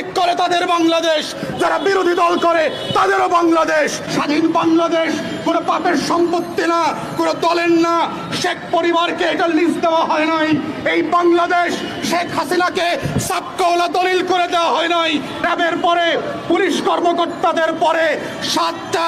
লীগ করে তাদের বাংলাদেশ, যারা বিরোধী দল করে তাদেরও বাংলাদেশ। স্বাধীন বাংলাদেশ কোনো পাপের সম্পত্তি না, কোনো দলের না। শেখ পরিবারকে এটা লিজ দেওয়া হয় নাই। এই বাংলাদেশ শেখ হাসিনাকে সাবকওয়ালা দলিল করে দেওয়া হয় নাই। র্যাবের পরে, পুলিশ কর্মকর্তাদের পরে 7টা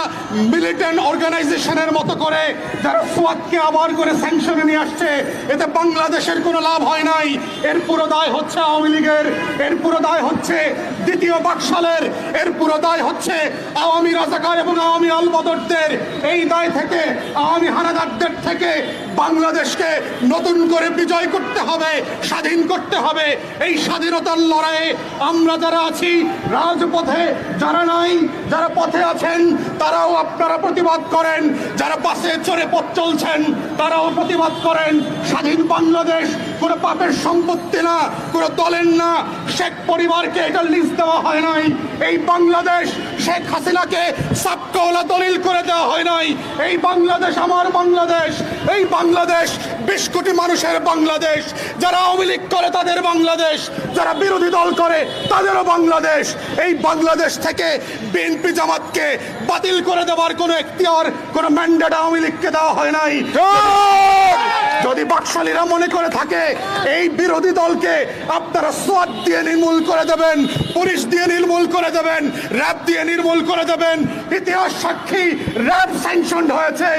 মিলিটেন্ট অর্গানাইজেশনের মতো করে যারা সোয়াতকে আবার করে স্যাংশনে নিয়ে আসছে, এতে বাংলাদেশের কোনো লাভ হয় নাই। এর পুরো দায় হচ্ছে আওয়ামী লীগের, এর পুরো দায় হচ্ছে দ্বিতীয় বাকশালের, এর পুরো দায় হচ্ছে আওয়ামী রাজাকার এবং আওয়ামী আলবদরদের। এই দায় থেকে, আওয়ামী হানাদারদের থেকে বাংলাদেশকে নতুন করে বিজয় করতে হবে, স্বাধীন করতে হবে। এই স্বাধীনতার লড়াইয়ে আমরা যারা আছি রাজপথে, যারা নাই, যারা পথে আছেন তারাও আপনারা প্রতিবাদ করেন, যারা বাসে চড়ে পথ চলছেন তারাও প্রতিবাদ করেন। স্বাধীন বাংলাদেশ কোনো পাপের সম্পত্তি না, কোনো দলের না। শেখ পরিবারকে এটা লিজ দেওয়া হয় নাই। এই বাংলাদেশ শেখ হাসিনাকে সাবকওয়ালা দলিল করে দেওয়া হয় নাই। এই বাংলাদেশ আমার বাংলাদেশ, এই বাংলাদেশ 20 কোটি মানুষের বাংলাদেশ। যারা আওয়ামী লীগ করে তাদের বাংলাদেশ, যারা বিরোধী দল করে তাদেরও বাংলাদেশ। এই বাংলাদেশ থেকে বিএনপি জামাতকে বাতিল করে দেওয়ার কোনো এখতিয়ার, কোনো ম্যান্ডেট আওয়ামী লীগকে দেওয়া হয় নাই। যদি বাকশালীরা মনে করে থাকে এই বিরোধী দলকে আপনারা সোয়াত দিয়ে নির্মূল করে দেবেন, পুলিশ দিয়ে নির্মূল করে দেবেন, র্যাব দিয়ে নির্মূল করে দেবেন, ইতিহাস সাক্ষী র্যাব স্যাংশনড হয়েছে,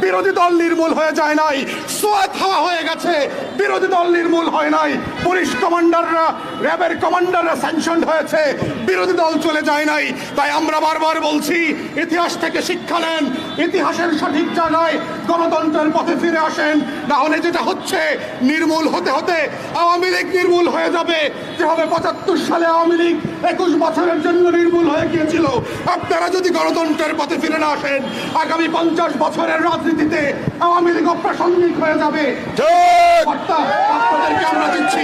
বিরোধী দল নির্মূল হয়ে যায় নাই। সোয়াত হাওয়া হয়ে গেছে, বিরোধী দল নির্মূল হয় নাই। পুলিশ কমান্ডাররা, র্যাবের কমান্ডাররা স্যাংশনড হয়েছে, বিরোধী দল চলে যায় নাই। তাই আমরা বারবার বলছি, ইতিহাস থেকে শিক্ষা নেন, ইতিহাসের সঠিক জায়গায় গণতন্ত্রের পথে ফিরে আসেন। না হলে যেটা হচ্ছে, নির্মূল হতে হতে আওয়ামী লীগ নির্মূল হয়ে যাবে, যেভাবে 75 সালে আওয়ামী লীগ 21 বছরের জন্য নির্মূল হয়ে গিয়েছিল। আপনারা যদি গণতন্ত্রের পথে ফিরে না আসেন, আগামী 50 বছরের রাজনীতিতে আওয়ামী লীগ অপ্রাসঙ্গিক হয়ে যাবে। বার্তা আপনাদেরকে আমরা দিচ্ছি।